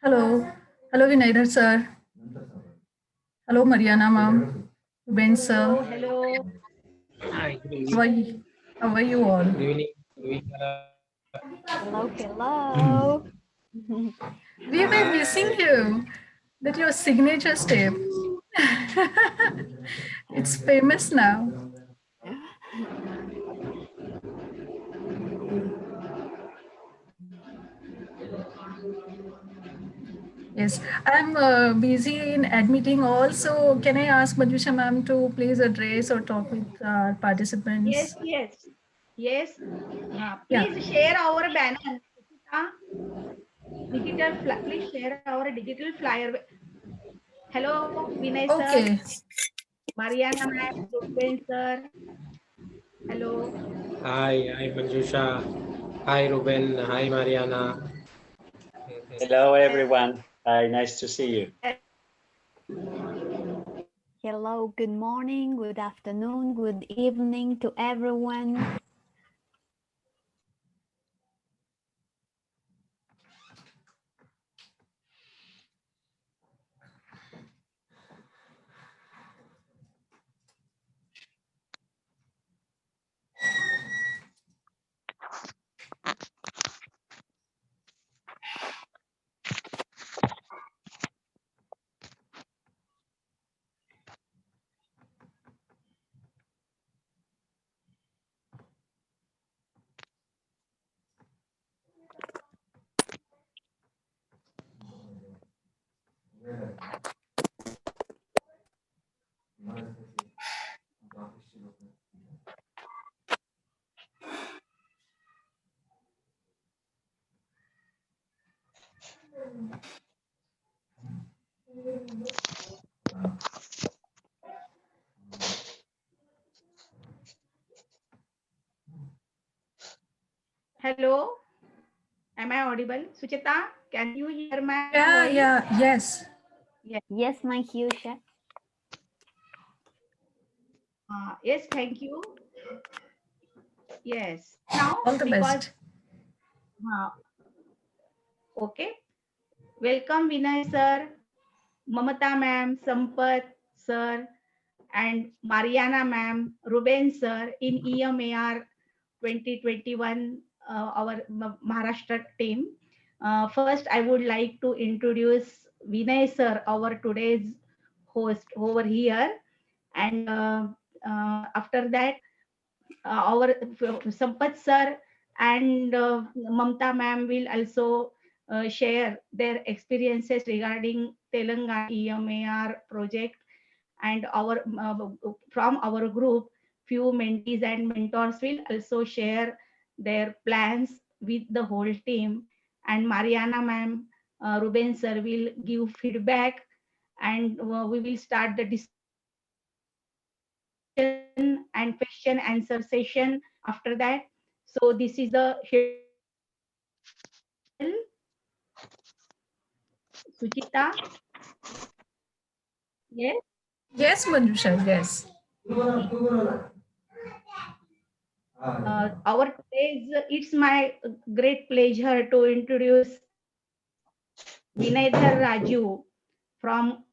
Hello. Hello, Vinaydhar sir. Hello, Mariana ma'am. Ben sir. Hello. Hi, good How are evening. you? How are you all? Good evening. Hello. We've been missing you. That your signature step. It's famous now. Yes, I'm busy in admitting all. So can I ask Madhusha ma'am to please address or talk with our participants? Yes. Yeah. Please share our banner. Please share our digital flyer. Hello, Vinay sir, Okay. Mariana ma'am, Ruben sir. Hello. Hi, Manjusha. Hi, Ruben. Hi, Mariana. Hello, everyone. Hi, nice to see you. Hello, good morning, good afternoon, good evening to everyone. Hello. Am I audible? Suchita, can you hear my Yeah, voice? yeah, yes. Yes, my Husha. Yes, thank you. Yes. Now, All the because best. okay. Welcome, Vinay sir, Mamatha ma'am, Sampat sir, and Mariana ma'am, Ruben sir in EMR 2021, our Maharashtra team. First, I would like to introduce Vinay sir, our today's host over here. And after that, our Sampat sir and Mamta ma'am will also share their experiences regarding Telangana EMAR project, and our from our group few mentees and mentors will also share their plans with the whole team, and Mariana ma'am, Ruben sir will give feedback, and we will start the discussion and question answer session after that. So this is the Suchita. Yes. Yes, Madhusha, yes. Our today's, it's my great pleasure to introduce Vinaydhar Raju from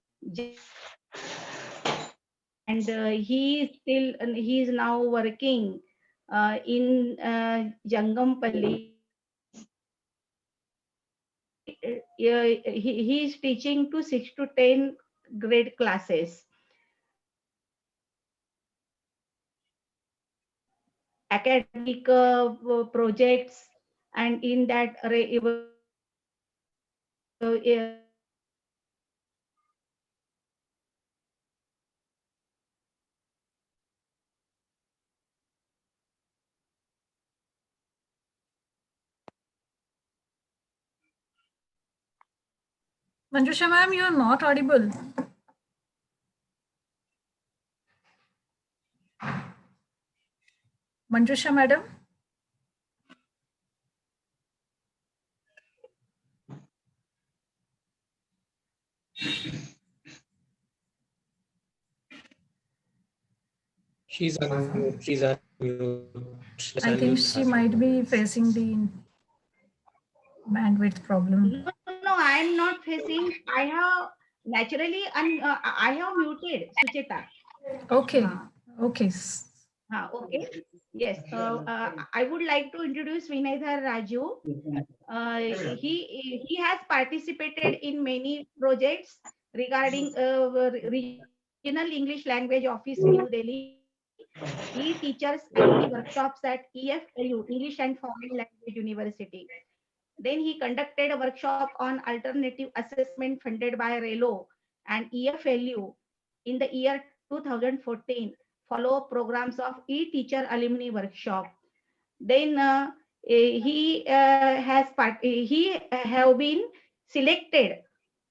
and he is now working in Jangampalli. He is teaching to 6 to 10 grade classes. Academic projects, and in that Manjusha ma'am, you are not audible. Manjusha madam. She's unmute. She's unmute. Just I think unmute she herself. might be facing the bandwidth problem. No, I am not facing. I have naturally, I have muted Sucheta. Okay. Uh, Okay. okay. Yes. I would like to introduce Vinaydhar Raju. He has participated in many projects regarding Regional English Language Office, New Delhi. He teaches IT workshops at EFLU, English and Foreign Language University. Then he conducted a workshop on alternative assessment funded by RELO and EFLU in the year 2014. Follow programs of e-teacher alumni workshop. Then he have been selected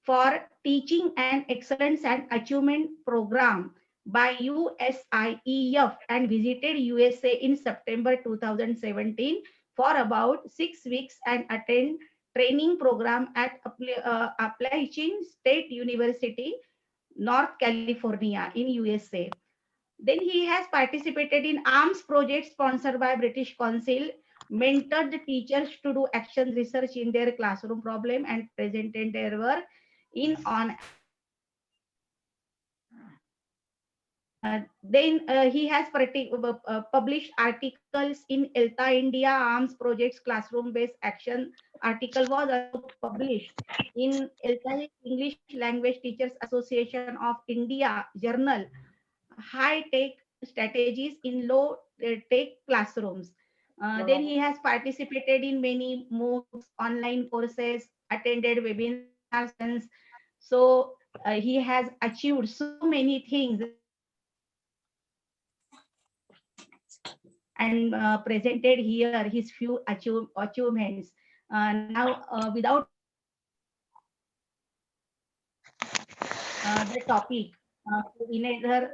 for teaching and excellence and achievement program by USIEF and visited USA in September 2017 for about 6 weeks and attend training program at Appalachian State University, North California in USA. Then he has participated in arms projects sponsored by British Council, mentored the teachers to do action research in their classroom problem and presented their work in on then he has published articles in ELTA India Arms Projects Classroom Based Action. Article was also published in ELTA English Language Teachers Association of India Journal, High Tech Strategies in Low Tech Classrooms. Then he has participated in many MOOCs, online courses, attended webinar sessions. So he has achieved so many things and presented here his few achievements. Now, without the topic, Vinaydhar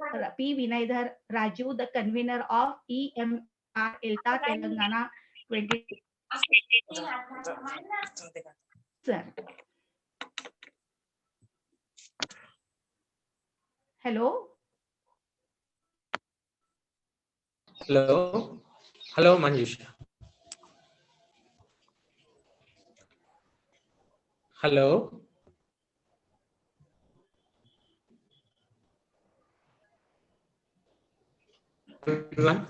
Raju, the convener of EMR ELTA Telangana 20. Sir. Hello. Hello. Hello, Manjusha. Hello. Everyone.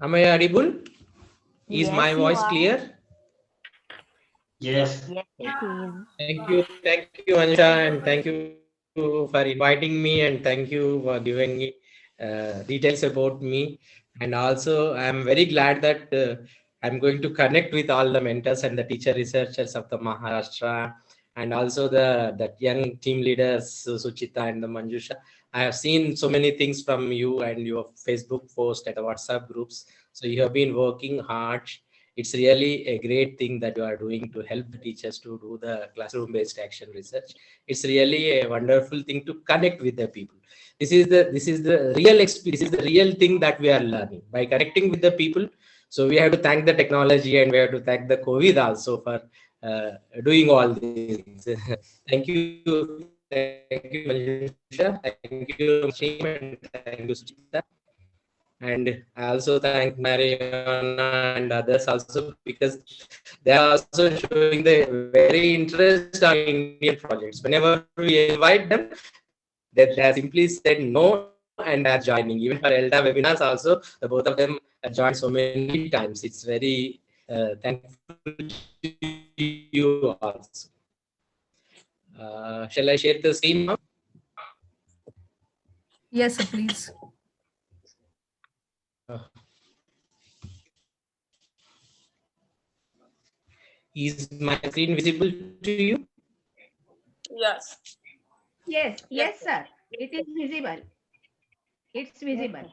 Am I audible? Is Yes, my you voice are. clear? Yes. Yes, it is. Thank you, Manjusha, and thank you for inviting me, and thank you for giving me details about me. And also, I'm very glad that I'm going to connect with all the mentors and the teacher researchers of the Maharashtra, and also the young team leaders, Suchita and the Manjusha. I have seen so many things from you and your Facebook post and the WhatsApp groups. So you have been working hard. It's really a great thing that you are doing to help the teachers to do the classroom based action research. It's really a wonderful thing to connect with the people. This is the real experience. This is the real thing that we are learning by connecting with the people. So we have to thank the technology, and we have to thank the COVID also for doing all these things. Thank you, Manjusha. Thank you, team, and thank you, Suchita. And I also thank Mariana and others also, because they are also showing the very interest on Indian projects. Whenever we invite them, they have simply said no and they are joining. Even for ELTA webinars also, the both of them joined so many times. It's very thankful to you also. Shall I share the screen now? Yes, sir, please. Is my screen visible to you? Yes. Yes, sir. It is visible. It's visible.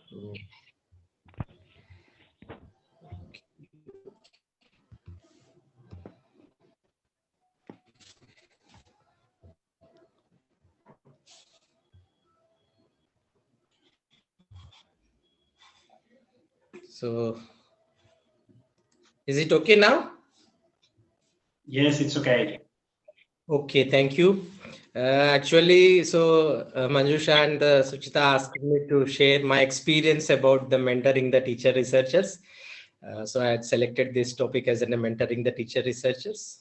So is it okay now? Yes, it's okay. Okay, thank you. Actually, so Manjusha and Suchita asked me to share my experience about the mentoring the teacher researchers. So I had selected this topic as in mentoring the teacher researchers.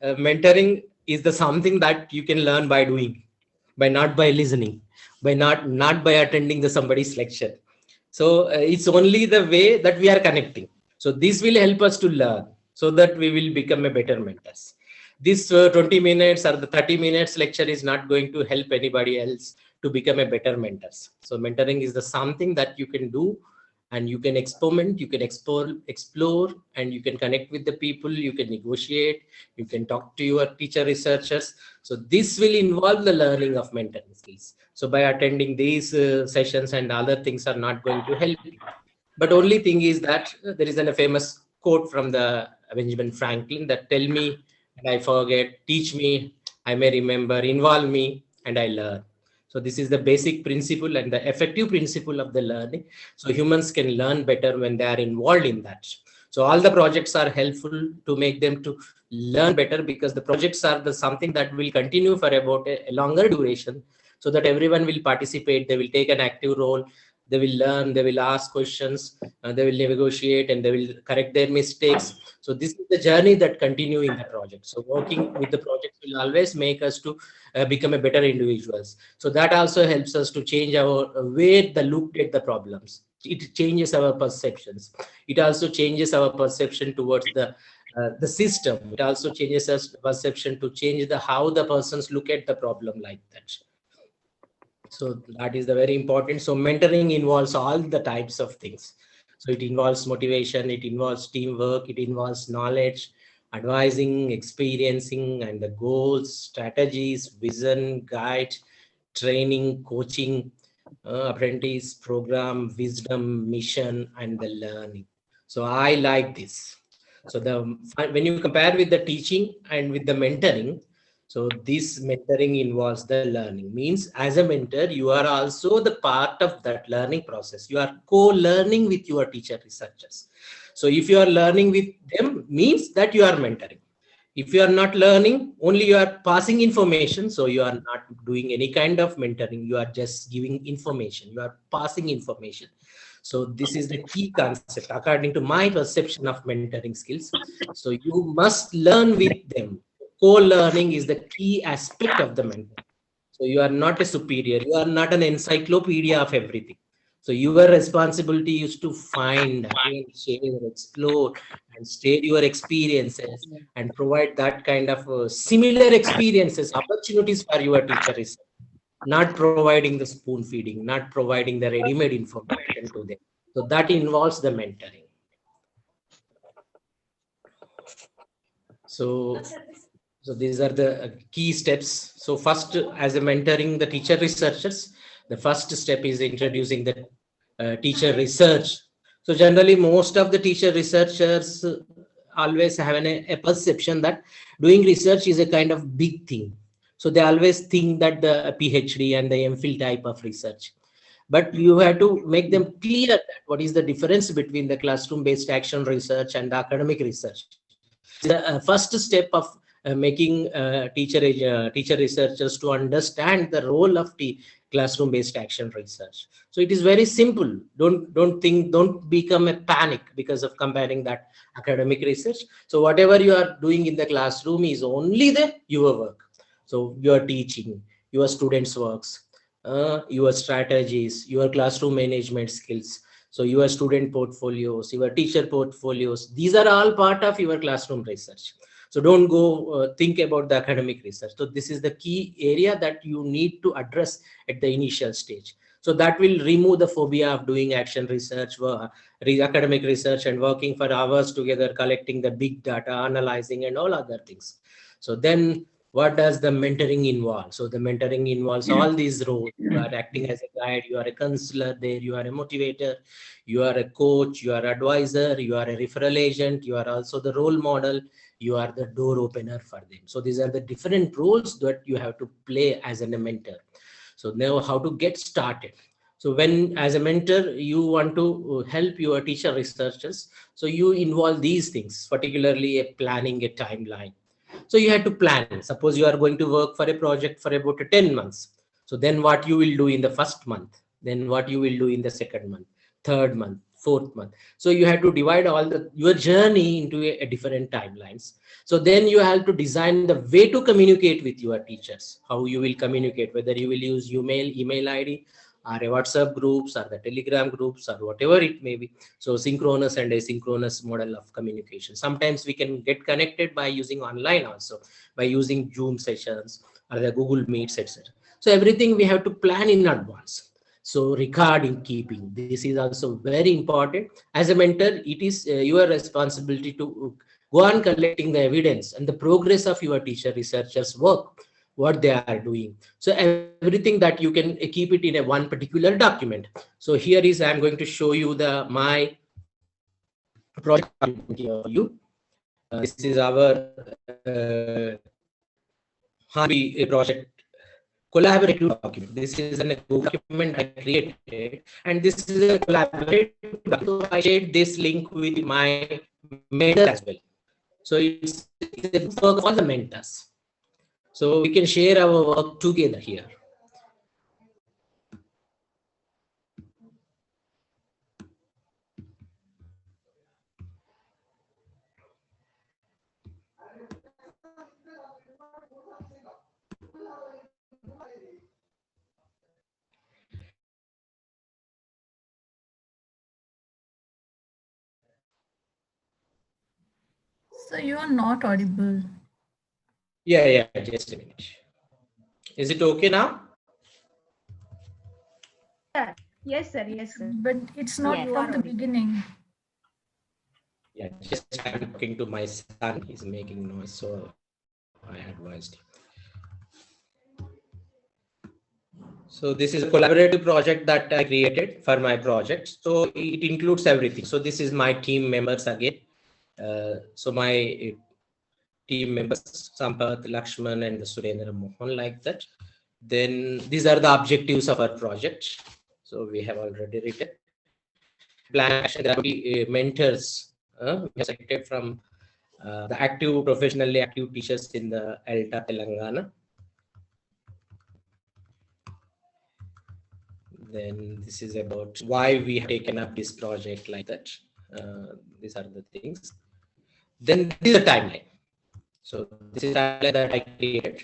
Mentoring is the something that you can learn by doing, by not by listening, by not by attending the somebody's lecture. So it's only the way that we are connecting. So this will help us to learn so that we will become a better mentors. This 20 minutes or the 30 minutes lecture is not going to help anybody else to become a better mentors. So mentoring is the something that you can do, and you can experiment, you can explore, and you can connect with the people, you can negotiate, you can talk to your teacher researchers. So this will involve the learning of mentoring skills. So by attending these sessions and other things are not going to help you. But only thing is that there is a famous quote from the Benjamin Franklin that tell me and I forget, teach me, I may remember, involve me, and I learn. So this is the basic principle and the effective principle of the learning. So humans can learn better when they are involved in that. So all the projects are helpful to make them to learn better, because the projects are the something that will continue for about a longer duration, so that everyone will participate, they will take an active role, they will learn, they will ask questions, they will negotiate, and they will correct their mistakes. So this is the journey that continue in the project. So working with the project will always make us to become a better individuals. So that also helps us to change our way the look at the problems. It changes our perceptions. It also changes our perception towards the system. It also changes us perception to change the how the persons look at the problem like that. So that is the very important. So mentoring involves all the types of things. So it involves motivation, it involves teamwork, it involves knowledge, advising, experiencing, and the goals, strategies, vision, guide, training, coaching, apprentice, program, wisdom, mission, and the learning. So I like this. So when you compare with the teaching and with the mentoring, so this mentoring involves the learning. Means as a mentor, you are also the part of that learning process. You are co-learning with your teacher researchers. So if you are learning with them, means that you are mentoring. If you are not learning, only you are passing information. So you are not doing any kind of mentoring. You are just giving information. You are passing information. So this is the key concept according to my perception of mentoring skills. So you must learn with them. Co-learning is the key aspect of the mentor. So you are not a superior. You are not an encyclopedia of everything. So your responsibility is to find, again, share, explore, and state your experiences and provide that kind of similar experiences, opportunities for your teacher is not providing the spoon feeding, not providing the ready-made information to them. So that involves the mentoring. So So these are the key steps. So first, as a mentoring the teacher researchers, the first step is introducing the teacher research. So generally, most of the teacher researchers always have a perception that doing research is a kind of big thing. So they always think that the PhD and the MPhil type of research. But you have to make them clear that what is the difference between the classroom-based action research and the academic research. This is the first step of making teacher researchers to understand the role of the classroom based action research. So it is very simple. Don't become a panic because of comparing that academic research. So whatever you are doing in the classroom is only the your work. So your teaching, your students works, your strategies, your classroom management skills, so your student portfolios, your teacher portfolios, these are all part of your classroom research. So don't go think about the academic research. So this is the key area that you need to address at the initial stage. So that will remove the phobia of doing action research, academic research, and working for hours together, collecting the big data, analyzing, and all other things. So then what does the mentoring involve? So the mentoring involves all these roles. You are acting as a guide, you are a counselor there, you are a motivator, you are a coach, you are advisor, you are a referral agent, you are also the role model, you are the door opener for them. So these are the different roles that you have to play as a mentor. So now how to get started. So when, as a mentor, you want to help your teacher researchers, so you involve these things, particularly a planning a timeline. So you have to plan. Suppose you are going to work for a project for about 10 months. So then what you will do in the first month, then what you will do in the second month, third month, fourth month. So you have to divide your journey into a different timelines. So then you have to design the way to communicate with your teachers, how you will communicate, whether you will use email ID, or a WhatsApp groups, or the Telegram groups, or whatever it may be. So synchronous and asynchronous model of communication. Sometimes we can get connected by using online also, by using Zoom sessions or the Google Meets, etc. So everything we have to plan in advance. So recording keeping, this is also very important. As a mentor, it is your responsibility to go on collecting the evidence and the progress of your teacher researchers work, what they are doing. So everything that you can keep it in a one particular document. So here is, I'm going to show you the my project document here for you. This is our Harvey project collaborative document. This is a document I created, and this is a collaborative document. So I shared this link with my mentors as well. So it's a work of all the mentors. So we can share our work together here. So you are not audible. Yeah, just a minute. Is it okay now? Yes, sir. Yes, sir. But it's not Yes. from the beginning. Yeah, just I'm talking to my son. He's making noise, so I advised him. So this is a collaborative project that I created for my project. So it includes everything. So this is my team members again. So my team members, Sampat, Lakshman, and the Surendra Mohan, like that. Then these are the objectives of our project. So we have already written. Plan action. There will be mentors. We have selected from the active, professionally active teachers in the ELTA Telangana. Then this is about why we have taken up this project, like that. These are the things. Then this is a timeline. So this is timeline that I created.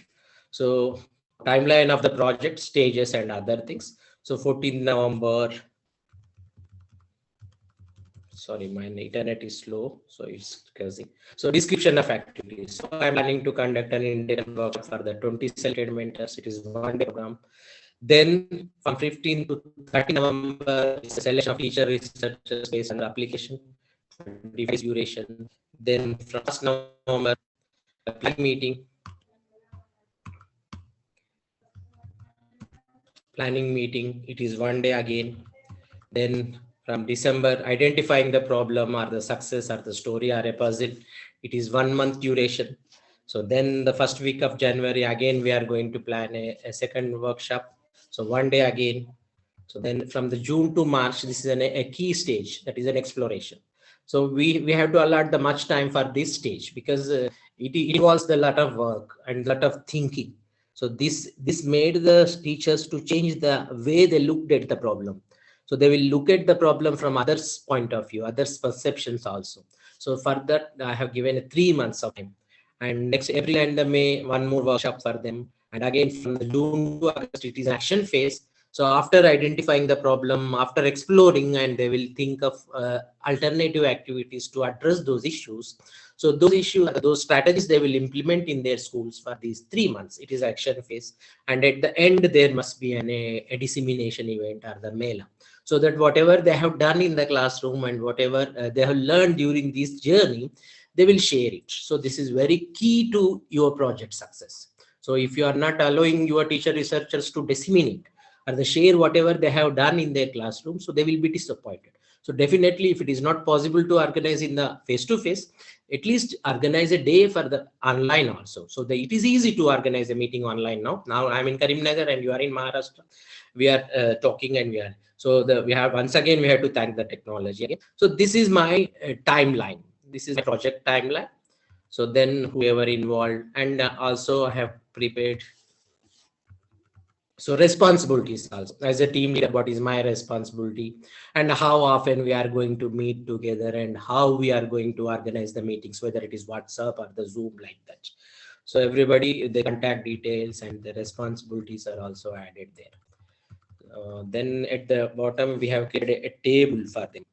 So timeline of the project, stages and other things. So 14th November. Sorry, my internet is slow, so it's crazy. So description of activities. So I'm planning to conduct an in-depth workshop for the 20 selected mentors. It is one-day program. Then from 15 to 30 November is a selection of teacher researchers based on the application, 20 days duration. Then from 1st November, a planning meeting. Planning meeting, it is one day again. Then from December, identifying the problem or the success or the story or a puzzle, it is 1 month duration. So then the first week of January, again, we are going to plan a second workshop. So one day again. So then from the June to March, this is a key stage, that is an exploration. So we have to allot the much time for this stage, because it involves a lot of work and a lot of thinking. So this made the teachers to change the way they looked at the problem. So they will look at the problem from others' point of view, others' perceptions also. So for that, I have given 3 months of time. And next April and the May, one more workshop for them. And again, from the June to August, it is action phase. So after identifying the problem, after exploring, and they will think of alternative activities to address those issues. So those issues, those strategies they will implement in their schools for these 3 months. It is action phase. And at the end, there must be a dissemination event or the mela. So that whatever they have done in the classroom and whatever they have learned during this journey, they will share it. So this is very key to your project success. So if you are not allowing your teacher researchers to disseminate or they share whatever they have done in their classroom, so they will be disappointed. So definitely, if it is not possible to organize in the face-to-face, at least organize a day for the online also. So it is easy to organize a meeting online now. Now I'm in Karimnagar and you are in Maharashtra. We are talking and we are, so we have, once again, we have to thank the technology again. So this is my timeline. This is my project timeline. So then whoever involved, and also I have prepared. So responsibilities also as a team leader, what is my responsibility and how often we are going to meet together and how we are going to organize the meetings, whether it is WhatsApp or the Zoom, like that. So everybody, the contact details and the responsibilities are also added there. Then at the bottom we have created a table for them.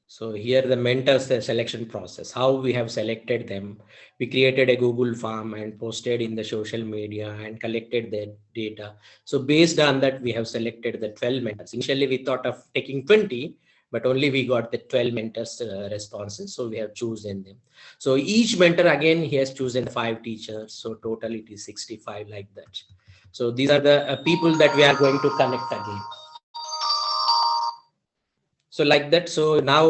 So here the mentors selection process, how we have selected them. We created a Google form and posted in the social media and collected their data. So based on that, we have selected the 12 mentors. Initially, we thought of taking 20, but only we got the 12 mentors responses. So we have chosen them. So each mentor, again, he has chosen 5 teachers. So total it is 65, like that. So these are the people that we are going to connect again. So like that. So now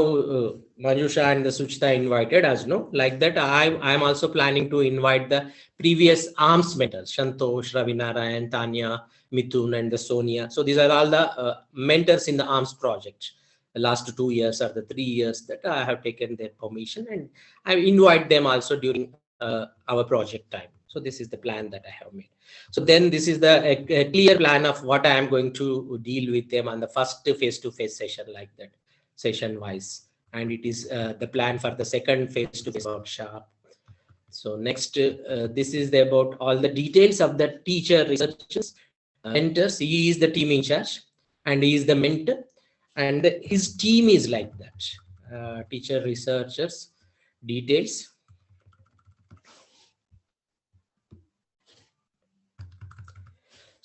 Manjusha and the Suchita invited us, no? Like that, I am also planning to invite the previous arms mentors, Shantosh, Ravinarayan, Tanya, Mithun, and the Sonia. So these are all the mentors in the arms project. The last 2 years or the 3 years that I have taken their permission, and I invite them also during our project time. So this is the plan that I have made. So then this is the a clear plan of what I am going to deal with them on the first face-to-face session, like that, session wise. And it is the plan for the second face-to-face workshop. So next, this is about all the details of the teacher researchers, mentors. He is the team in charge and he is the mentor, and his team is like that. Teacher researchers details.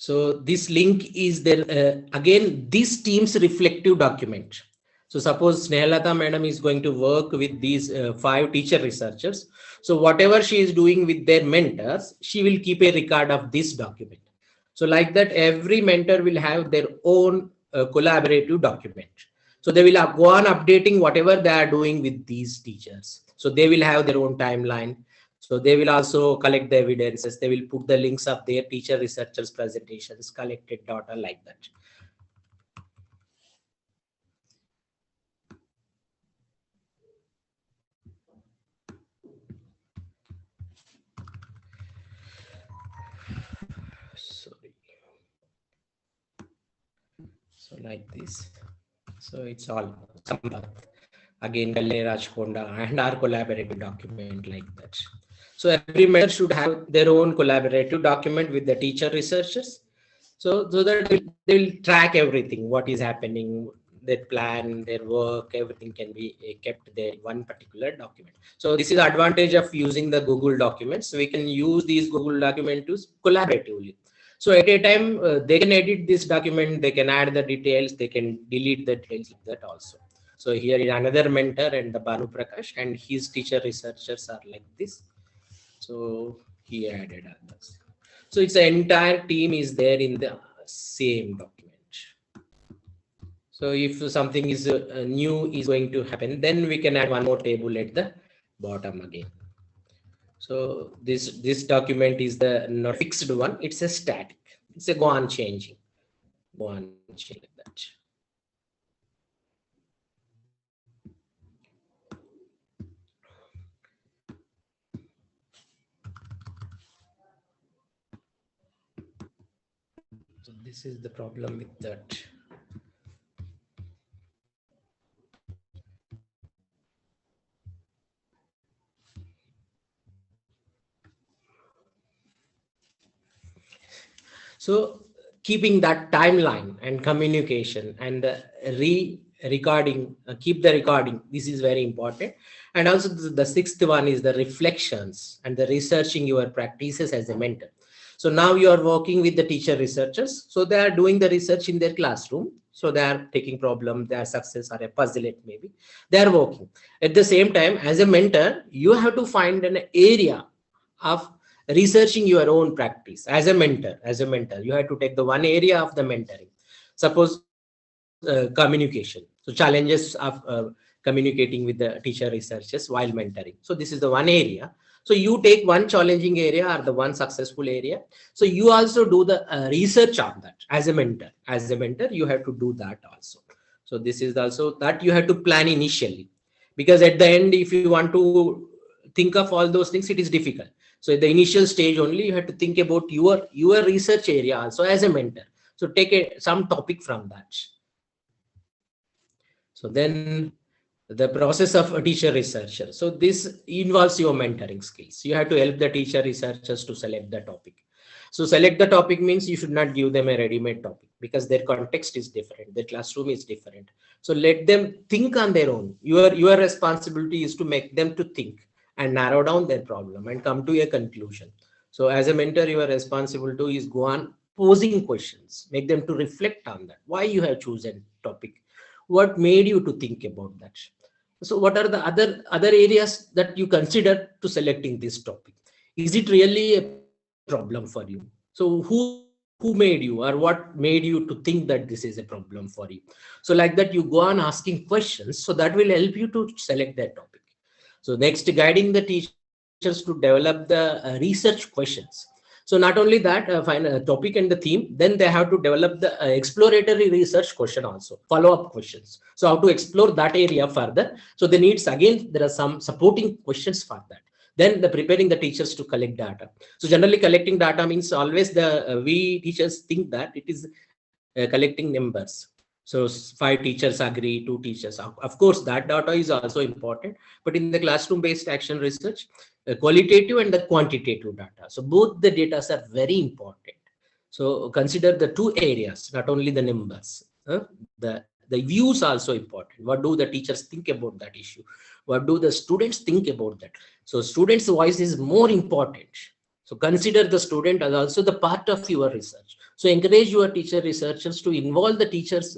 So this link is there. Again, this team's reflective document. So suppose Snehalata madam is going to work with these 5 teacher researchers. So whatever she is doing with their mentors, she will keep a record of this document. So like that, every mentor will have their own collaborative document. So they will go on updating whatever they are doing with these teachers. So they will have their own timeline. So they will also collect the evidences. They will put the links of their teacher researchers presentations, collected data, like that. Sorry. So like this. So it's all Sampat. Again, Kalle Rajkonda and our collaborative document, like that. So every mentor should have their own collaborative document with the teacher researchers. So that they will track everything, what is happening, their plan, their work, everything can be kept there in one particular document. So this is the advantage of using the Google documents. So we can use these Google documents collaboratively. So at a time, they can edit this document, they can add the details, they can delete the details, like that also. So here is another mentor and the Banu Prakash, and his teacher researchers are like this. So he added others. So its entire team is there in the same document. So if something is new is going to happen, then we can add one more table at the bottom again. So this document is the not fixed one, it's a static. It's a go on changing like that. So this is the problem with that. So keeping that timeline and communication and recording, keep the recording. This is very important. And also the sixth one is the reflections and the researching your practices as a mentor. So now you are working with the teacher researchers. So they are doing the research in their classroom. So they are taking problem, their success or a puzzle, it maybe. They are working. At the same time, as a mentor, you have to find an area of researching your own practice as a mentor. You have to take the one area of the mentoring. Suppose communication. So challenges of communicating with the teacher researchers while mentoring. So this is the one area. So you take one challenging area or the one successful area. So you also do the research on that as a mentor. As a mentor, you have to do that also. So this is also that you have to plan initially, because at the end, if you want to think of all those things, it is difficult. So at the initial stage only, you have to think about your research area also as a mentor. So take some topic from that. So then the process of a teacher researcher. So this involves your mentoring skills. You have to help the teacher researchers to select the topic. So select the topic means you should not give them a ready-made topic, because their context is different, their classroom is different. So let them think on their own. Your responsibility is to make them to think and narrow down their problem and come to a conclusion. So as a mentor, your responsibility is go on posing questions, make them to reflect on that. Why you have chosen topic? What made you to think about that? So what are the other areas that you consider to selecting this topic? Is it really a problem for you? So who made you, or what made you to think that this is a problem for you? So like that, you go on asking questions, so that will help you to select that topic. So next, guiding the teachers to develop the research questions. So not only that, find a topic and the theme, then they have to develop the exploratory research question also, follow-up questions. So how to explore that area further. So the needs, again, there are some supporting questions for that. Then the preparing the teachers to collect data. So generally collecting data means always we teachers think that it is collecting numbers. So 5 teachers agree, 2 teachers. Of course, that data is also important, but in the classroom-based action research, qualitative and the quantitative data. So both the data are very important. So consider the 2 areas, not only the numbers. The views also important. What do the teachers think about that issue? What do the students think about that? So students' voice is more important. So consider the student as also the part of your research. So encourage your teacher researchers to involve the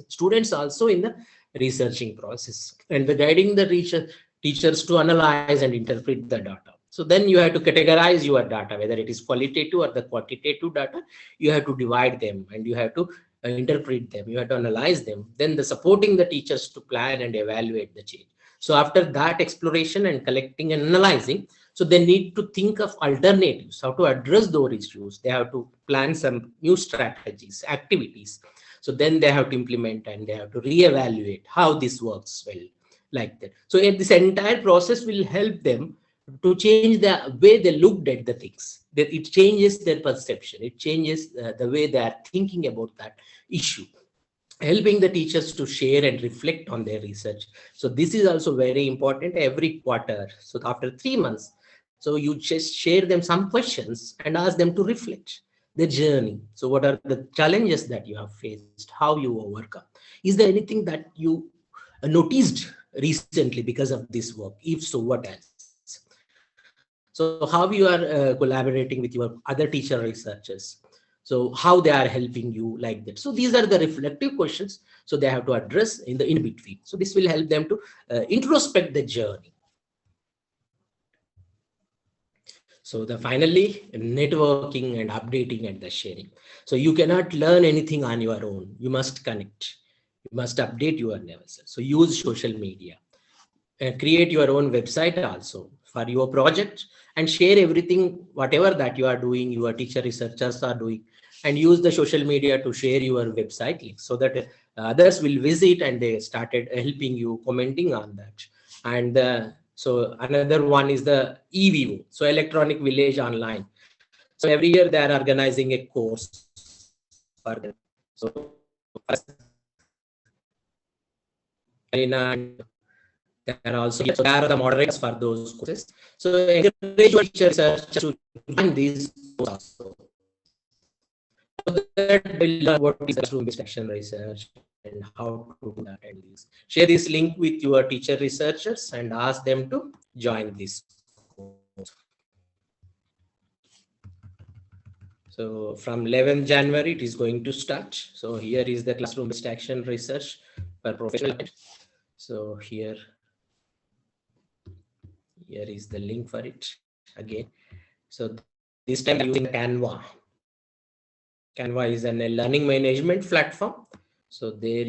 students also in the researching process, and the guiding the teachers to analyze and interpret the data. So then you have to categorize your data, whether it is qualitative or the quantitative data. You have to divide them and you have to interpret them. You have to analyze them. Then the supporting the teachers to plan and evaluate the change. So after that exploration and collecting and analyzing, so they need to think of alternatives, how to address those issues. They have to plan some new strategies, activities. So then they have to implement and they have to reevaluate how this works well, like that. So this entire process will help them to change the way they looked at the things. That it changes their perception. It changes the way they are thinking about that issue, helping the teachers to share and reflect on their research. So this is also very important every quarter. So after 3 months, so you just share them some questions and ask them to reflect their journey. So what are the challenges that you have faced, how you overcome? Is there anything that you noticed recently because of this work? If so, what else? So how you are collaborating with your other teacher researchers? So how they are helping you, like that. So these are the reflective questions. So they have to address in between. So this will help them to introspect the journey. So the finally networking and updating and the sharing. So you cannot learn anything on your own. You must connect. You must update your levels. So use social media. Create your own website also for your project and share everything, whatever that you are doing, your teacher researchers are doing, and use the social media to share your website link, so that others will visit and they started helping you, commenting on that. And so another one is the EVO, so Electronic Village Online. So every year they are organizing a course for them. So and there are also, so there are the moderators for those courses. So encourage your teacher researchers to join these courses also, so that they will learn what is classroom-based action research and how to do that. And this, share this link with your teacher researchers and ask them to join this course. So from 11th January, it is going to start. So here is the classroom-based action research for professional. So here is the link for it again. So this time I'm using Canva. Canva is a learning management platform. So there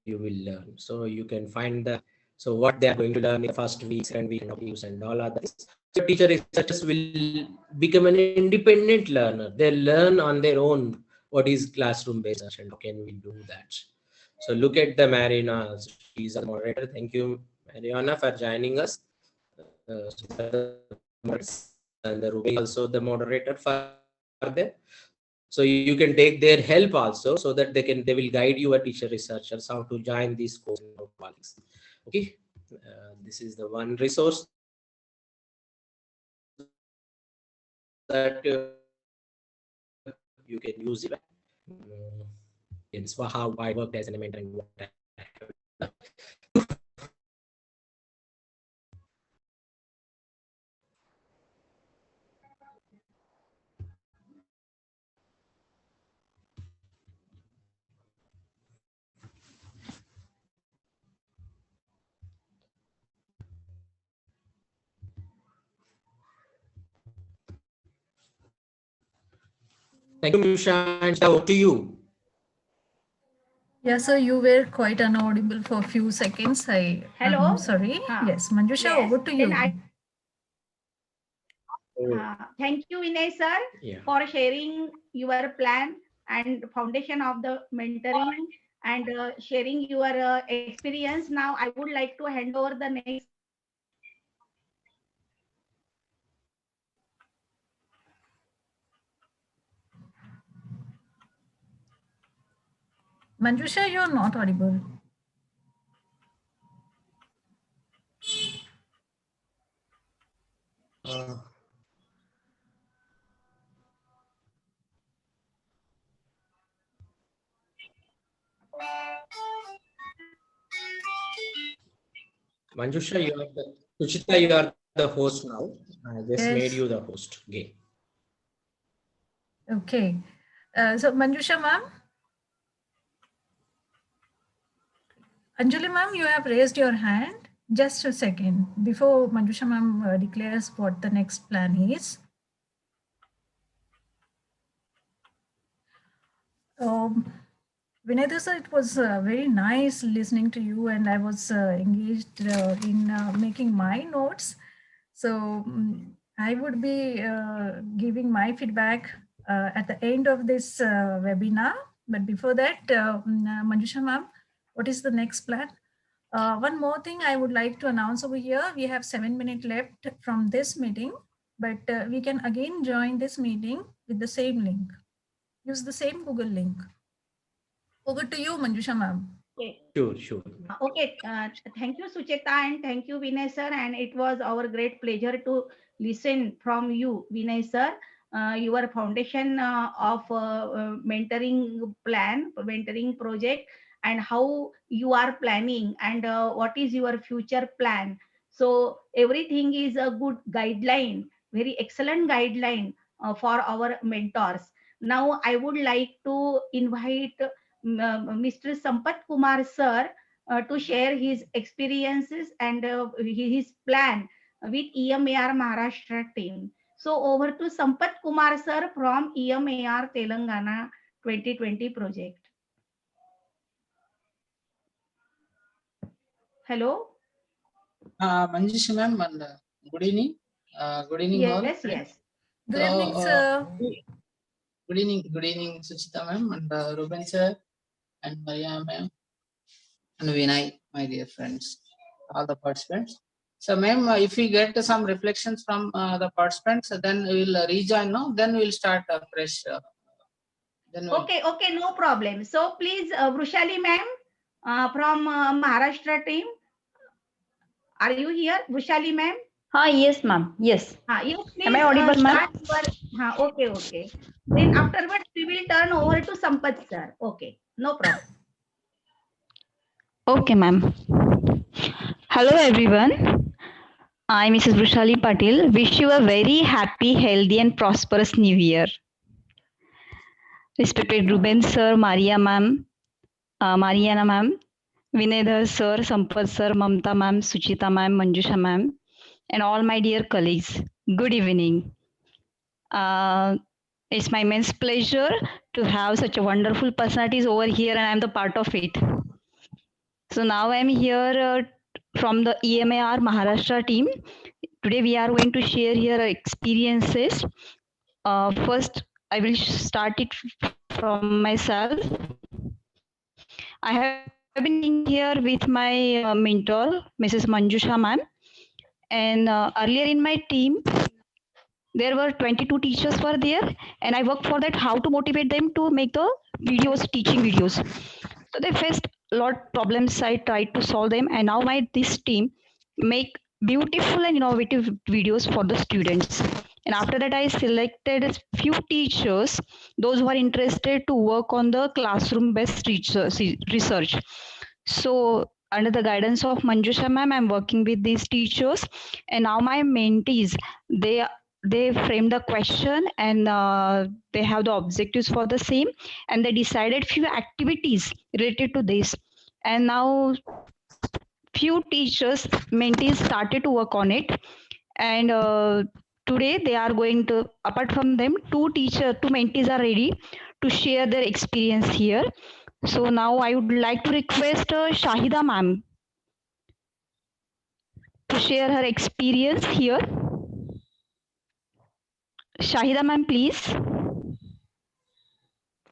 you will learn. So you can find the So what they are going to learn in the first week, second week, and use and all other things. So teacher researchers will become an independent learner. They learn on their own what is classroom based and how can we do that. So look at the Mariana. She's a moderator. Thank you, Mariana, for joining us. So and the Ruby also the moderator for them. So you can take their help also, so that they will guide you a teacher researchers how to join these courses and how to all things. Okay, this is the one resource that you can use it. How I worked as an mentor and what I have done. Thank you, Misha, and over to you. Yeah, so you were quite inaudible for a few seconds. Hello? Sorry. Yes, Manjusha, Yes. over to you. Then thank you, Vinay sir, for sharing your plan and foundation of the mentoring and sharing your experience. Now, I would like to hand over the next. Manjusha, you're not audible. Manjusha, you are the Suchita, you are the host now. I just made Yes. you the host again. Okay. So Manjusha ma'am, Anjali ma'am, you have raised your hand. Just a second before Manjusha ma'am declares what the next plan is. Vinaydhar sir, it was very nice listening to you, and I was engaged in making my notes. So I would be giving my feedback at the end of this webinar. But before that, Manjusha ma'am, what is the next plan? One more thing I would like to announce over here. We have 7 minutes left from this meeting, but we can again join this meeting with the same link. Use the same Google link. Over to you, Manjusha ma'am. Okay. Sure. Okay. Thank you, Sucheta, and thank you, Vinay sir. And it was our great pleasure to listen from you, Vinay sir. Your foundation of mentoring plan, mentoring project, and how you are planning, and what is your future plan. So everything is a good guideline, very excellent guideline for our mentors. Now I would like to invite Mr. Sampat Kumar sir to share his experiences and his plan with EMR Maharashtra team. So over to Sampat Kumar sir from EMR Telangana 2020 project. Hello. Manjush ma'am, and good evening. Good evening all. Yes. Good evening, sir. Good evening, Suchita ma'am, and Ruben sir, and Maria ma'am, and Vinay, my dear friends, all the participants. So ma'am, if we get some reflections from the participants, then we will rejoin, no? Then we will start fresh. Okay, no problem. So please, Vrushali ma'am from Maharashtra team. Are you here, Vrushali ma'am? Yes, ma'am. Yes. Yes, please. Am I audible, ma'am? Okay. Then afterwards, we will turn over to Sampat sir. Okay, no problem. Okay, ma'am. Hello, everyone. I'm Mrs. Vrushali Patil. Wish you a very happy, healthy, and prosperous New Year. Respected Ruben sir, Maria ma'am, Mariana ma'am, Vinaydhar sir, Sampat sir, Mamatha ma'am, Suchita ma'am, Manjusha ma'am, and all my dear colleagues. Good evening. It's my immense pleasure to have such a wonderful personalities over here, and I'm the part of it. So now I'm here from the EMR Maharashtra team. Today we are going to share here experiences. First, I will start it from myself. I have been working here with my mentor, Mrs. Manjusha ma'am, and earlier in my team, there were 22 teachers were there, and I worked for that how to motivate them to make the videos, teaching videos. So they faced a lot problems. I tried to solve them, and now my this team make beautiful and innovative videos for the students. And after that, I selected a few teachers, those who are interested to work on the classroom based research. So under the guidance of Manjusha ma'am, I'm working with these teachers, and now my mentees, they they frame the question, and they have the objectives for the same, and they decided few activities related to this. And now few teachers mentees started to work on it, and today they are going to, apart from them, two mentees are ready to share their experience here. So now I would like to request Shahida ma'am to share her experience here. Shahida ma'am, please.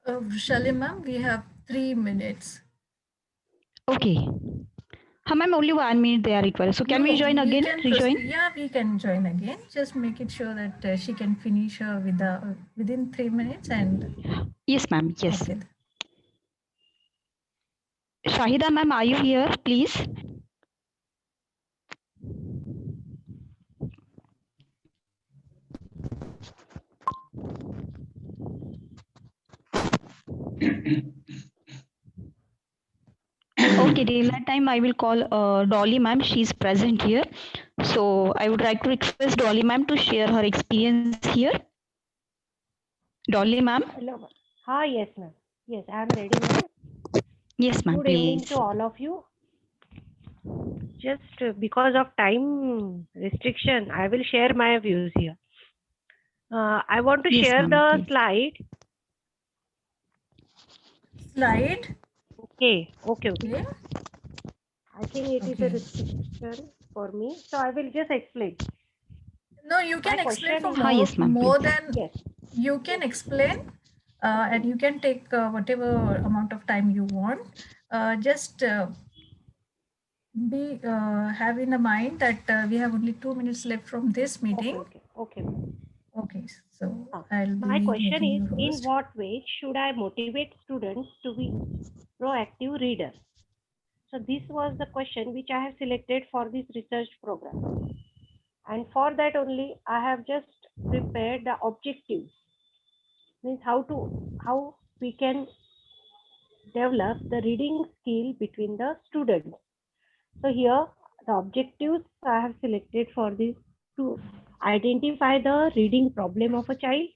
Shalim ma'am, we have 3 minutes. Okay. Ma'am, only 1 minute they are required. So can we No, join we again? can Rejoin? yeah, we can join again. Just make it sure that she can finish with the within 3 minutes and Yes, ma'am. Yes. okay. Shahida ma'am, are you here, please? Okay, till that time I will call Dolly ma'am. She's present here. So I would like to request Dolly ma'am to share her experience here. Dolly ma'am. Hello. Yes, ma'am. Yes, I am ready, ma'am. Yes, ma'am. Good evening Please. to all of you. Just because of time restriction, I will share my views here. I want to Yes, share ma'am. the Please. slide. Slide. Okay. Okay. I think it is a restriction for me, so I will just explain. No, you My can explain question for is, Yes, ma'am. more Please. than yes, you can explain, and you can take whatever amount of time you want. Just be have in a mind that we have only 2 minutes left from this meeting. okay, ma'am. Okay, so Uh, I'll my be question making is, you in host. what way should I motivate students to be proactive readers? So this was the question which I have selected for this research program. And for that only, I have just prepared the objectives, means how we can develop the reading skill between the students. So here the objectives I have selected for this: to identify the reading problem of a child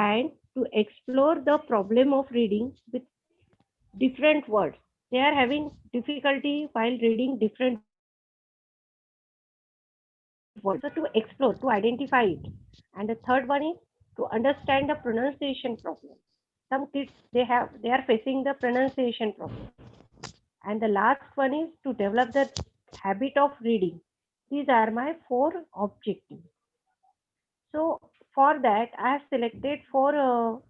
and to explore the problem of reading with different words. They are having difficulty while reading different words. So to explore, to identify it. And the third one is to understand the pronunciation problem. Some kids they are facing the pronunciation problem. And the last one is to develop the habit of reading. These are my 4 objectives. So for that I have selected 4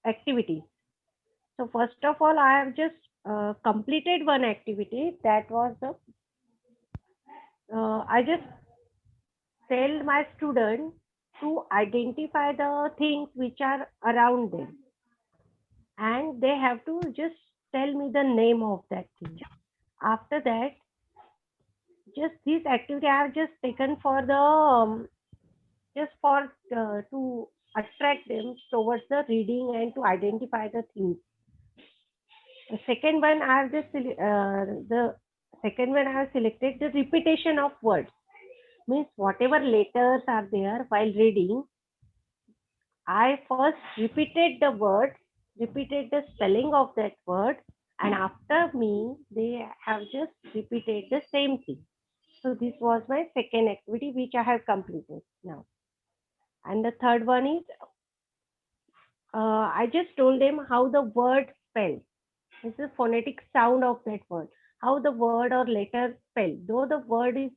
activities. So first of all, I have just completed one activity, that was the I just tell my student to identify the things which are around them, and they have to just tell me the name of that thing. After that, just this activity I have just taken for the just for to attract them towards the reading and to identify the things. The second one I have just the second one I have selected the repetition of words. Means whatever letters are there while reading, I first repeated the word, repeated the spelling of that word, and after me, they have just repeated the same thing. So this was my second activity which I have completed now. And the third one is, I just told them how the word spells. This is the phonetic sound of that word. how the word or letter spelled. Though the word is